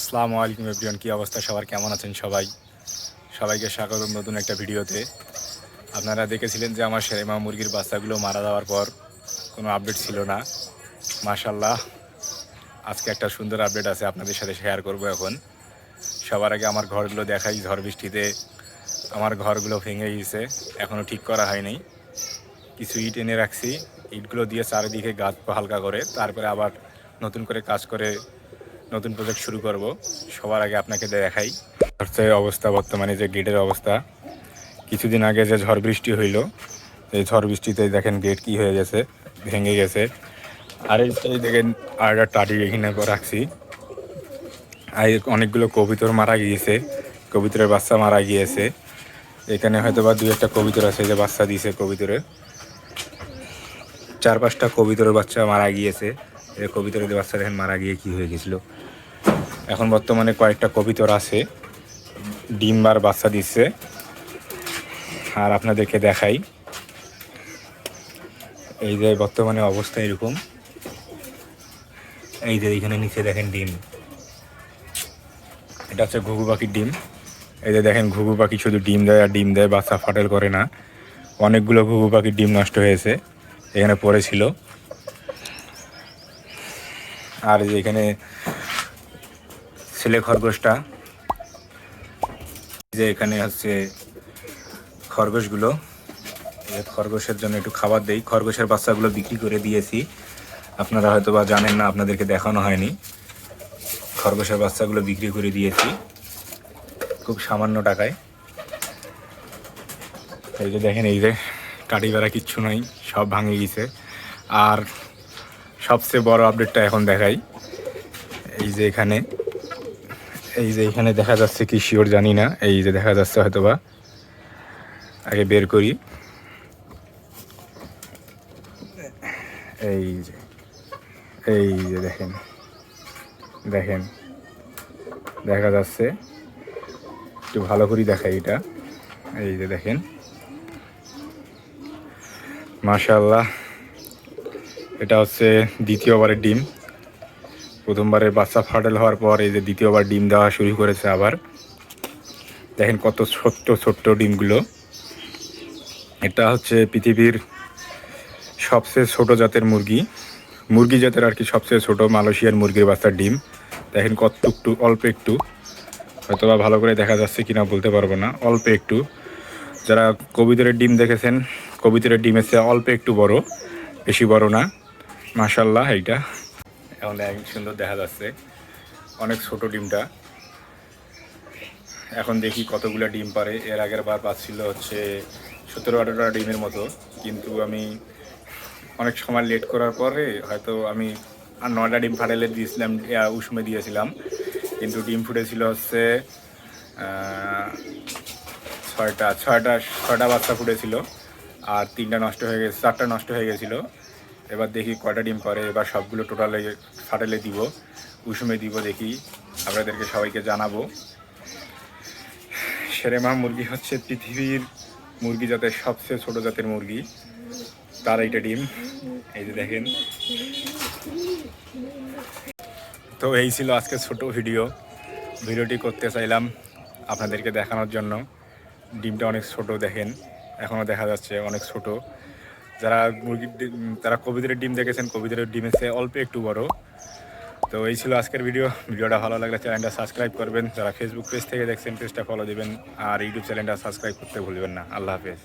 আসসালামু আলাইকুম এভরিওয়ান, কি অবস্থা সবার, কেমন আছেন সবাই? সবাইকে স্বাগতম নতুন একটা ভিডিওতে। আপনারা দেখেছিলেন যে আমার শেরেমা মুরগির বাচ্চাগুলো মারা যাওয়ার পর কোনো আপডেট ছিল না। মাশাল্লাহ, আজকে একটা সুন্দর আপডেট আছে, আপনাদের সাথে শেয়ার করব। এখন সবার আগে আমার ঘরগুলো দেখাই। ঝড় বৃষ্টিতে আমার ঘরগুলো ভেঙে গিয়েছে, এখনও ঠিক করা হয়নি। কিছু ইট এনে রাখছি, ইটগুলো দিয়ে চারিদিকে গাছ হালকা করে তারপরে আবার নতুন করে কাজ করে নতুন প্রজেক্ট শুরু করব। সবার আগে আপনাকে দেখাই হচ্ছে অবস্থা, বর্তমানে যে গেটের অবস্থা। কিছুদিন আগে যে ঝড় বৃষ্টি হইল, এই ঝড় বৃষ্টিতে দেখেন গেট কি হয়ে গেছে, ভেঙে গেছে। আর এই দেখেন আর একটা টাটি এখানে রাখছি। আর অনেকগুলো কবুতর মারা গিয়েছে, কবুতরের বাচ্চা মারা গিয়েছে। এখানে হয়তো বা 2-1টা কবুতর আছে যে বাচ্চা দিয়েছে। কবুতরের 4-5টা কবুতরের বাচ্চা মারা গিয়েছে। এই কবুতরের বাচ্চা দেখেন মারা গিয়ে কি হয়ে গেছিলো। এখন বর্তমানে কয়েকটা কবুতর আছে, ডিম বার বাচ্চা দিচ্ছে। আর আপনাদেরকে দেখাই, এই যে বর্তমানে অবস্থা এরকম। এই যে এখানে নিচে দেখেন ডিম, এটা হচ্ছে ঘুঘু পাখির ডিম। এই যে দেখেন ঘুঘু পাখি শুধু ডিম দেয় আর ডিম দেয়, বাচ্চা ফাটেল করে না। অনেকগুলো ঘুঘু পাখির ডিম নষ্ট হয়েছে, এখানে পড়েছিল। আর যে এখানে ছেলে খরগোশটা, যে এখানে হচ্ছে খরগোশগুলো, খরগোশের জন্য একটু খাবার দেই। খরগোশের বাচ্চাগুলো বিক্রি করে দিয়েছি, আপনারা হয়তো বা জানেন না, আপনাদেরকে দেখানো হয়নি। খরগোশের বাচ্চাগুলো বিক্রি করে দিয়েছি খুব সামান্য টাকায়। এই যে দেখেন, এই যে কাঠি বেড়া কিচ্ছু নাই, সব ভাঙে গেছে। আর সবচেয়ে বড় আপডেটটা এখন দেখাই। এই যে এখানে, এই যে এখানে দেখা যাচ্ছে কি শিওর জানি না, এই যে দেখা যাচ্ছে হয়তো বা, আগে বের করি। এই যে, এই যে দেখেন, দেখেন দেখা যাচ্ছে, একটু ভালো করে দেখাই এটা। এই যে দেখেন, মাশাআল্লাহ, এটা হচ্ছে দ্বিতীয়বারের ডিম। প্রথমবারের বাচ্চা ফাটেল হওয়ার পর এই যে দ্বিতীয়বার ডিম দেওয়া শুরু করেছে আবার। দেখেন কত ছোট্ট ছোট্ট ডিমগুলো। এটা হচ্ছে পৃথিবীর সবচেয়ে ছোট জাতের মুরগি, মুরগি জাতের আর কি সবচেয়ে ছোট মালয়েশিয়ার মুরগির বাচ্চার ডিম। দেখেন কত একটু, অল্প একটু, হয়তো বা ভালো করে দেখা যাচ্ছে কিনা বলতে পারবো না, অল্প একটু। যারা কবুতরের ডিম দেখেছেন, কবুতরের ডিমের চেয়ে অল্প একটু বড়, বেশি বড় না। মাশাআল্লাহ, এইটা এখন দেখেন সুন্দর দেখা যাচ্ছে, অনেক ছোট ডিমটা। এখন দেখি কতগুলো ডিম পারে। এর আগের বার পাচ্ছিল হচ্ছে 17-18টা ডিমের মতো, কিন্তু আমি অনেক সময় লেট করার পরে হয়তো আমি আর 9টা ডিম ফাটাইলে দিয়েছিলাম, উষমে দিয়েছিলাম, কিন্তু ডিম ফুটেছিল হচ্ছে 6টা বাচ্চা ফুটেছিল, আর 3টা নষ্ট হয়ে গেছে, 4টা নষ্ট হয়ে গেছিলো। এবার দেখি কয়টা ডিম পারে, এবার সবগুলো টোটালে ফাটাইলে দিব, উষমে দিব, দেখি আপনাদেরকে সবাইকে জানাবো। শেরেমা মুরগি হচ্ছে পৃথিবীর মুরগি জাতের সবচেয়ে ছোট জাতের মুরগি, তার এইটা ডিম। এই যে দেখেন। তো এই ছিল আজকে ছোট ভিডিওটি করতে চাইলাম আপনাদেরকে দেখানোর জন্য। ডিমটা অনেক ছোট, দেখেন এখনও দেখা যাচ্ছে অনেক ছোট। যারা মুরগির ডিম, তারা কবুতরের ডিম দেখেছেন, কবুতরের ডিমের চেয়ে অল্প একটু বড়। তো এই ছিল আজকের ভিডিওটা ভালো লাগলে চ্যানেলটা সাবস্ক্রাইব করবেন। যারা ফেসবুক পেজ থেকে দেখছেন, পেজটা ফলো দেবেন, আর ইউটিউব চ্যানেলটা সাবস্ক্রাইব করতে ভুলবেন না। আল্লাহ হাফেজ।